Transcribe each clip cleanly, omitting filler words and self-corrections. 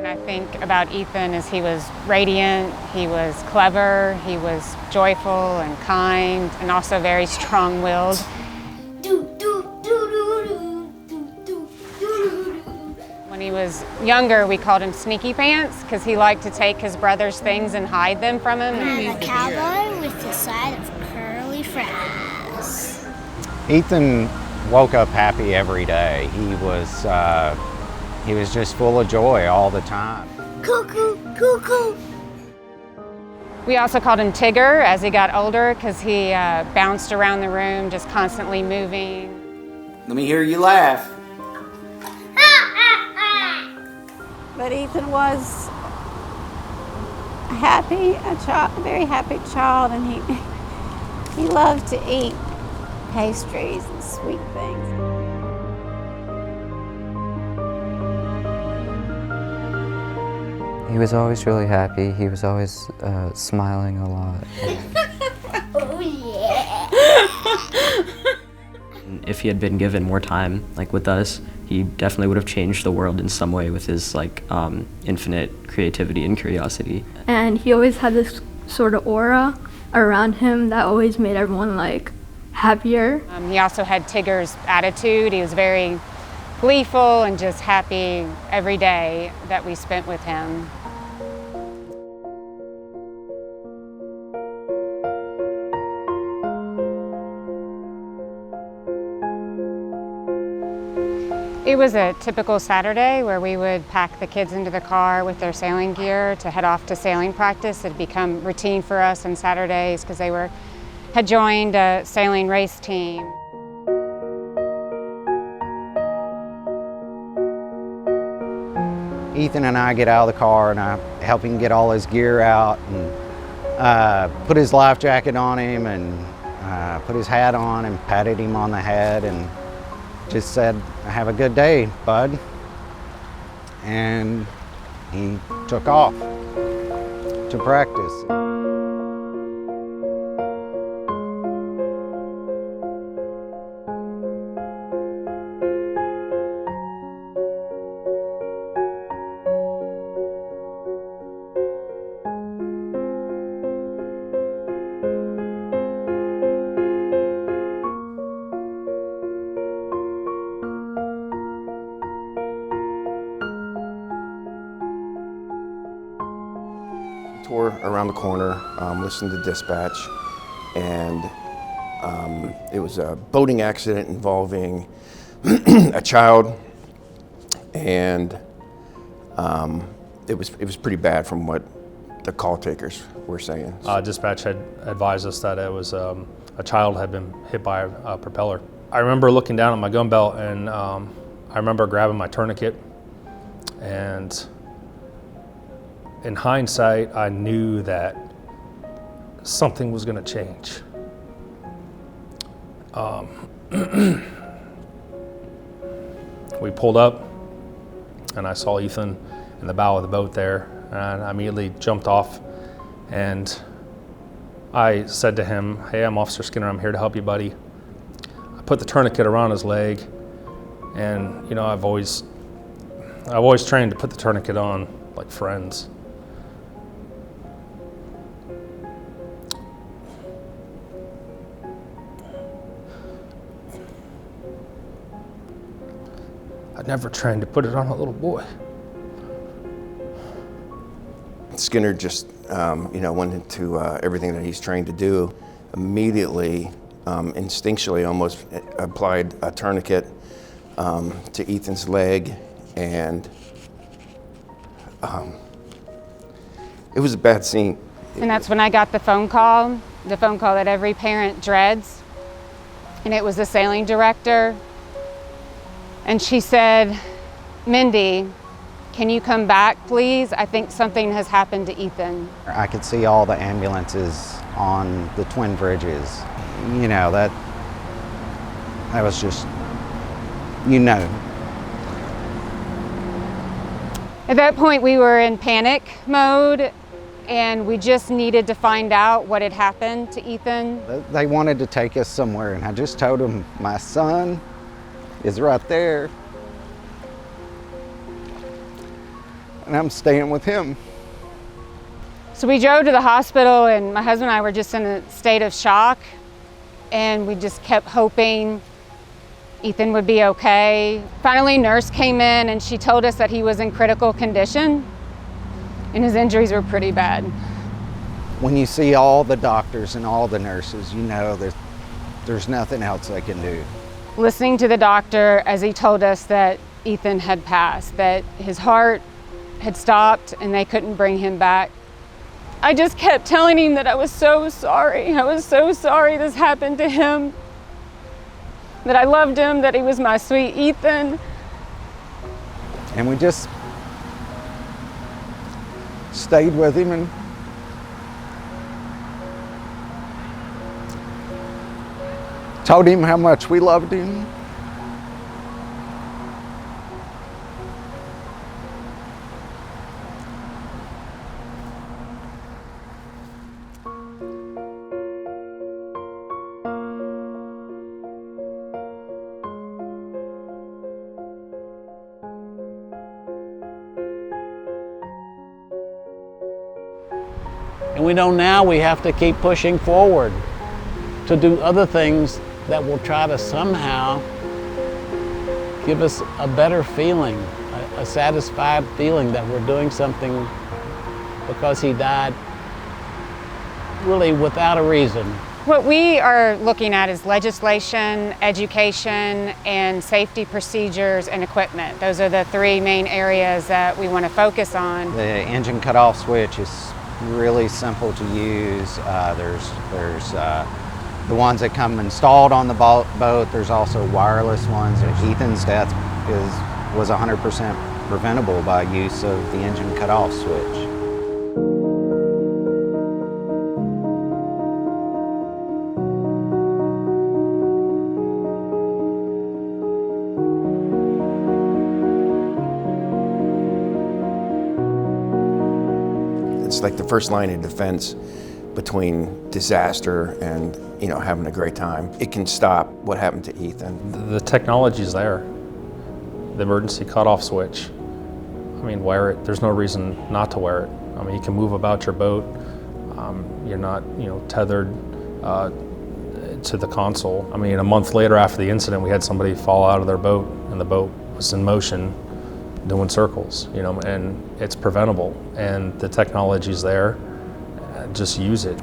When I think about Ethan, is he was radiant, he was clever, he was joyful and kind, and also very strong-willed. When he was younger, we called him Sneaky Pants because he liked to take his brother's things and hide them from him. And a cowboy with a side of curly fries. Ethan woke up happy every day. He was just full of joy all the time. Cuckoo, cuckoo. We also called him Tigger as he got older because he bounced around the room, just constantly moving. Let me hear you laugh. But Ethan was a very happy child, and he loved to eat pastries and sweet things. He was always really happy. He was always smiling a lot. Oh yeah. If he had been given more time, like with us, he definitely would have changed the world in some way with his infinite creativity and curiosity. And he always had this sort of aura around him that always made everyone happier. He also had Tigger's attitude. He was very gleeful and just happy every day that we spent with him. It was a typical Saturday where we would pack the kids into the car with their sailing gear to head off to sailing practice. It had become routine for us on Saturdays because they had joined a sailing race team. Ethan and I get out of the car and I help him get all his gear out and put his life jacket on him and put his hat on and patted him on the head and just said, "Have a good day, bud." And he took off to practice. Tour around the corner, listened to dispatch, and it was a boating accident involving a child, and it was pretty bad from what the call takers were saying. Dispatch had advised us that it was a child had been hit by a propeller. I remember looking down at my gun belt, and I remember grabbing my tourniquet, and in hindsight, I knew that something was going to change. We pulled up, and I saw Ethan in the bow of the boat there, and I immediately jumped off, and I said to him, "Hey, I'm Officer Skinner. I'm here to help you, buddy." I put the tourniquet around his leg, and I've always trained to put the tourniquet on like friends. I never trained to put it on a little boy. Skinner just, went into everything that he's trained to do. Immediately, instinctually almost applied a tourniquet to Ethan's leg, and it was a bad scene. And that's when I got the phone call that every parent dreads. And it was the sailing director. And she said, "Mindy, can you come back, please? I think something has happened to Ethan." I could see all the ambulances on the twin bridges. That was just, At that point, we were in panic mode, and we just needed to find out what had happened to Ethan. They wanted to take us somewhere, and I just told them, "My son is right there." and I'm staying with him. So we drove to the hospital, and my husband and I were just in a state of shock, and we just kept hoping Ethan would be okay. Finally, a nurse came in and she told us that he was in critical condition and his injuries were pretty bad. When you see all the doctors and all the nurses, you know that there's nothing else they can do. Listening to the doctor as he told us that Ethan had passed, that his heart had stopped and they couldn't bring him back, I just kept telling him that I was so sorry. I was so sorry this happened to him, that I loved him, that he was my sweet Ethan. And we just stayed with him and told him how much we loved him. And we know now we have to keep pushing forward to do other things that will try to somehow give us a better feeling, a satisfied feeling that we're doing something because he died really without a reason. What we are looking at is legislation, education, and safety procedures and equipment. Those are the three main areas that we want to focus on. The engine cutoff switch is really simple to use. There's the ones that come installed on the boat. There's also wireless ones. Ethan's death was 100% preventable by use of the engine cutoff switch. It's like the first line of defense between disaster and having a great time. It can stop what happened to Ethan. The technology's there. The emergency cutoff switch. I mean, wear it. There's no reason not to wear it. I mean, you can move about your boat. You're not, tethered to the console. I mean, a month later after the incident, we had somebody fall out of their boat, and the boat was in motion, doing circles. And it's preventable. And the technology's there. Just use it.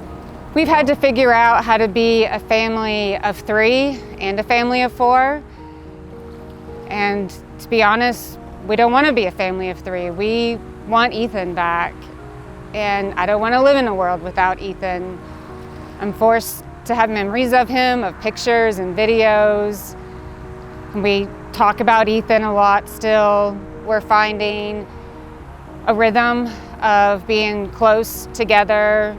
We've had to figure out how to be a family of 3 and a family of 4. And to be honest, we don't want to be a family of 3. We want Ethan back. And I don't want to live in a world without Ethan. I'm forced to have memories of him, of pictures and videos. We talk about Ethan a lot still. We're finding a rhythm of being close together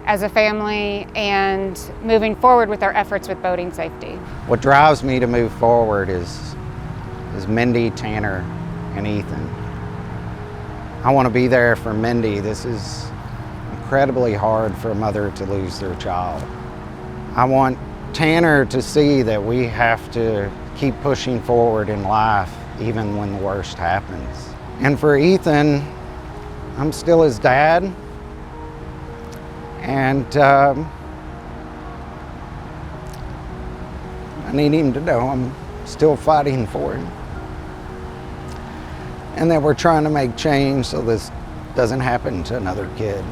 as a family and moving forward with our efforts with boating safety. What drives me to move forward is Mindy, Tanner, and Ethan. I want to be there for Mindy. This is incredibly hard for a mother to lose their child. I want Tanner to see that we have to keep pushing forward in life even when the worst happens. And for Ethan, I'm still his dad, and I need him to know I'm still fighting for him, and that we're trying to make change so this doesn't happen to another kid.